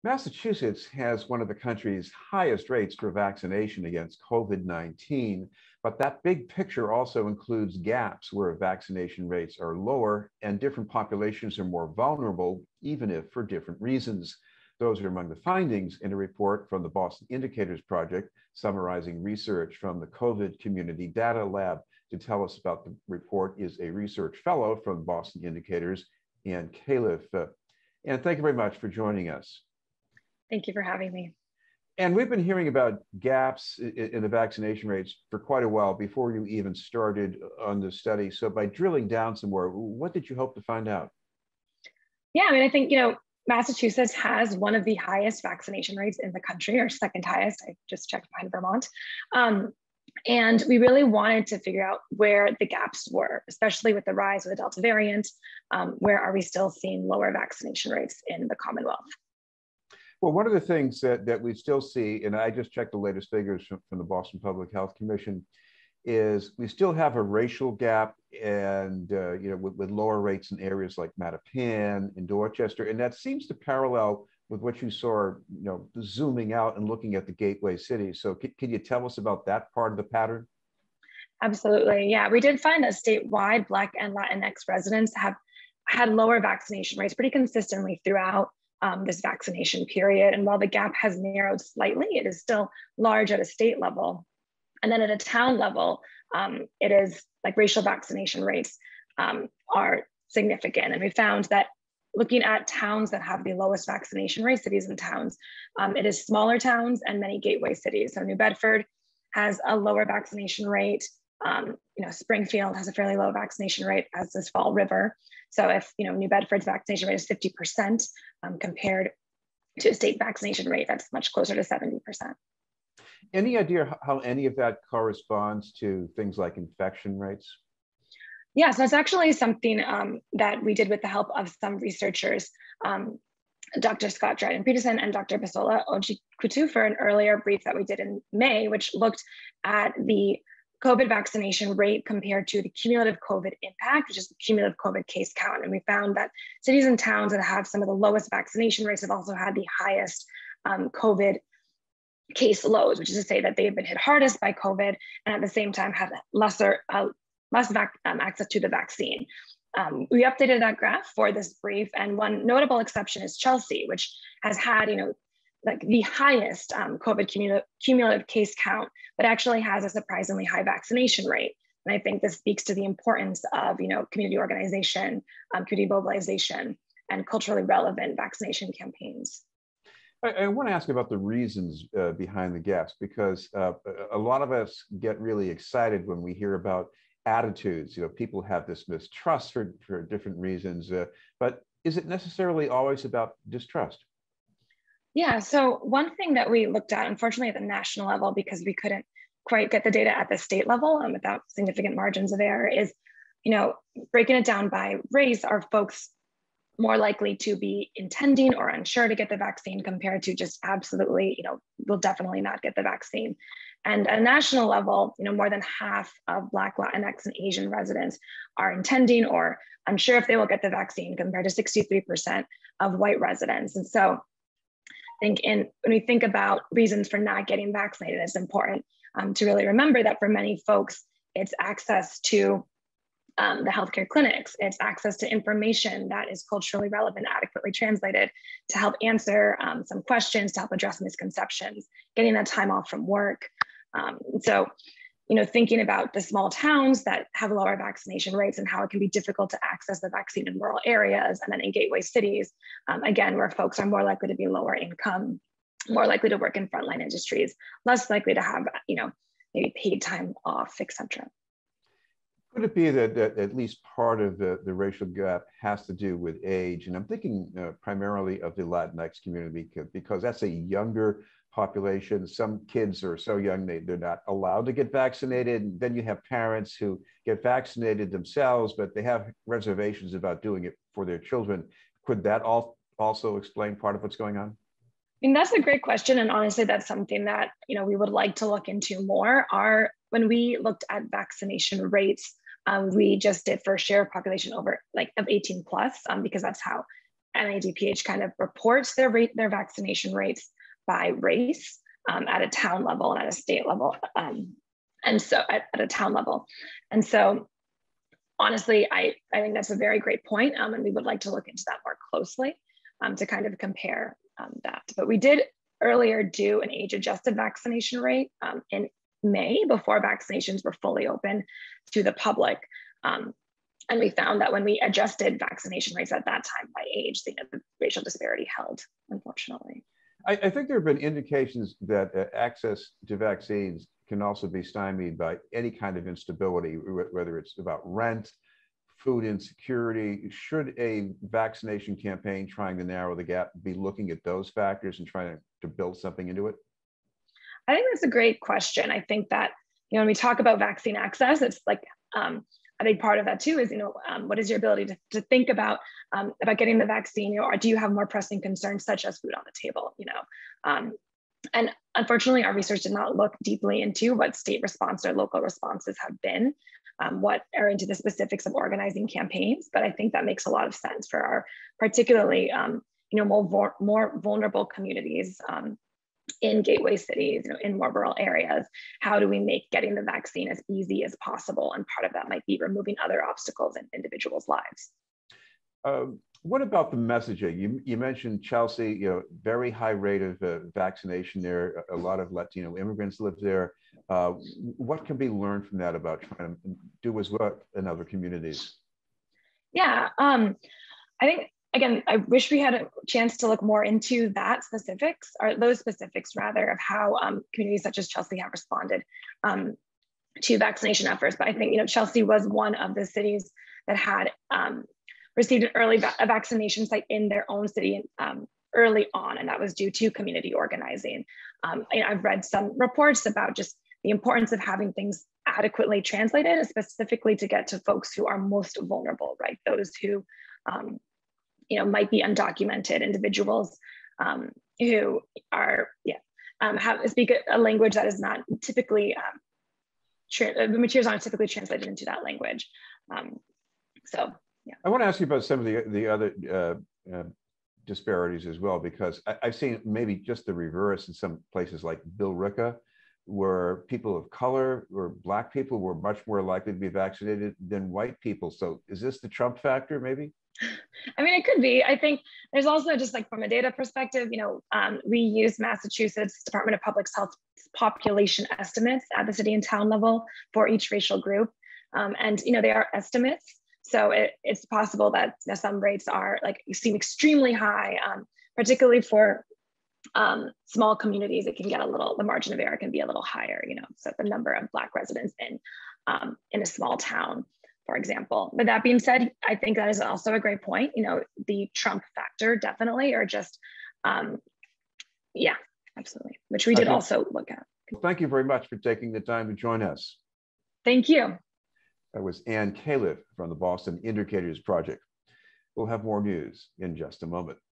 Massachusetts has one of the country's highest rates for vaccination against COVID-19, but that big picture also includes gaps where vaccination rates are lower and different populations are more vulnerable, even if for different reasons. Those are among the findings in a report from the Boston Indicators Project, summarizing research from the COVID Community Data Lab. To tell us about the report is a research fellow from Boston Indicators, Ann Califf. And thank you very much for joining us. Thank you for having me. And we've been hearing about gaps in the vaccination rates for quite a while before you even started on the study. So by drilling down some more, what did you hope to find out? Yeah, I think, Massachusetts has one of the highest vaccination rates in the country, or second highest. I just checked behind Vermont. And we really wanted to figure out where the gaps were, especially with the rise of the Delta variant. Where are we still seeing lower vaccination rates in the Commonwealth? Well, one of the things that we still see, and I just checked the latest figures from the Boston Public Health Commission, is we still have a racial gap, and with lower rates in areas like Mattapan and Dorchester, and that seems to parallel with what you saw, zooming out and looking at the gateway cities. So can you tell us about that part of the pattern? Absolutely, yeah. We did find that statewide Black and Latinx residents have had lower vaccination rates pretty consistently throughout this vaccination period. And while the gap has narrowed slightly, it is still large at a state level. And then at a town level, it is like racial vaccination rates are significant. And we found that looking at towns that have the lowest vaccination rates, cities and towns, it is smaller towns and many gateway cities. So New Bedford has a lower vaccination rate. Springfield has a fairly low vaccination rate, as does Fall River. So if New Bedford's vaccination rate is 50% compared to a state vaccination rate that's much closer to 70%. Any idea how any of that corresponds to things like infection rates? Yeah, so it's actually something that we did with the help of some researchers, Dr. Scott Dryden-Peterson and Dr. Bisola Ojikutu, for an earlier brief that we did in May, which looked at the COVID vaccination rate compared to the cumulative COVID impact, which is the cumulative COVID case count. And we found that cities and towns that have some of the lowest vaccination rates have also had the highest COVID case loads, which is to say that they have been hit hardest by COVID and at the same time have less access to the vaccine. We updated that graph for this brief, and one notable exception is Chelsea, which has had, the highest COVID cumulative case count, but actually has a surprisingly high vaccination rate. And I think this speaks to the importance of, community organization, community mobilization, and culturally relevant vaccination campaigns. I want to ask about the reasons behind the gaps, because a lot of us get really excited when we hear about attitudes. People have this mistrust for different reasons, but is it necessarily always about distrust? Yeah, so one thing that we looked at, unfortunately, at the national level, because we couldn't quite get the data at the state level without significant margins of error, is, breaking it down by race, are folks more likely to be intending or unsure to get the vaccine compared to just absolutely, will definitely not get the vaccine. And at a national level, more than half of Black, Latinx, and Asian residents are intending or unsure if they will get the vaccine compared to 63% of white residents. And so I think when we think about reasons for not getting vaccinated, it's important to really remember that for many folks, it's access to the healthcare clinics, it's access to information that is culturally relevant, adequately translated to help answer some questions, to help address misconceptions, getting that time off from work. So, thinking about the small towns that have lower vaccination rates and how it can be difficult to access the vaccine in rural areas, and then in gateway cities, again, where folks are more likely to be lower income, more likely to work in frontline industries, less likely to have, maybe paid time off, et cetera. Could it be that at least part of the racial gap has to do with age? And I'm thinking primarily of the Latinx community, because that's a younger population. Some kids are so young they're not allowed to get vaccinated. And then you have parents who get vaccinated themselves, but they have reservations about doing it for their children. Could that also explain part of what's going on? I mean, that's a great question. And honestly, that's something that we would like to look into more. When we looked at vaccination rates, we just did for share of population over of 18 plus, because that's how NADPH kind of reports their vaccination rates by race at a town level and at a state level, and so at a town level. And so honestly, I think that's a very great point, and we would like to look into that more closely to kind of compare that. But we did earlier do an age-adjusted vaccination rate in May before vaccinations were fully open to the public. And we found that when we adjusted vaccination rates at that time by age, the racial disparity held, unfortunately. I think there have been indications that access to vaccines can also be stymied by any kind of instability, whether it's about rent, food insecurity. Should a vaccination campaign trying to narrow the gap be looking at those factors and trying to build something into it? I think that's a great question. I think that, when we talk about vaccine access, it's like a big part of that too is, what is your ability to think about getting the vaccine, or do you have more pressing concerns such as food on the table, and unfortunately our research did not look deeply into what state response or local responses have been, what are into the specifics of organizing campaigns, but I think that makes a lot of sense for our particularly, more vulnerable communities in gateway cities, in more rural areas. How do we make getting the vaccine as easy as possible? And part of that might be removing other obstacles in individuals' lives. What about the messaging? You mentioned Chelsea, very high rate of vaccination there. A lot of Latino immigrants live there. What can be learned from that about trying to do as well in other communities? Yeah, I think, again, I wish we had a chance to look more into those specifics rather, of how communities such as Chelsea have responded to vaccination efforts. But I think, Chelsea was one of the cities that had received an early vaccination site in their own city early on, and that was due to community organizing. I've read some reports about just the importance of having things adequately translated, specifically to get to folks who are most vulnerable, right? Those who might be undocumented individuals who are, speak a language that is not typically, the materials aren't typically translated into that language. So, yeah. I want to ask you about some of the other disparities as well, because I've seen maybe just the reverse in some places like Billerica, where people of color or Black people were much more likely to be vaccinated than white people. So is this the Trump factor, maybe? I mean, it could be. I think there's also, just like from a data perspective, we use Massachusetts Department of Public Health population estimates at the city and town level for each racial group. And, they are estimates. So it's possible that some rates are seem extremely high, particularly for small communities. It can get the margin of error can be a little higher, so the number of Black residents in a small town, for example. But that being said, I think that is also a great point. The Trump factor definitely, or just, yeah, absolutely, which we did also look at. Well, thank you very much for taking the time to join us. Thank you. That was Ann Califf from the Boston Indicators Project. We'll have more news in just a moment.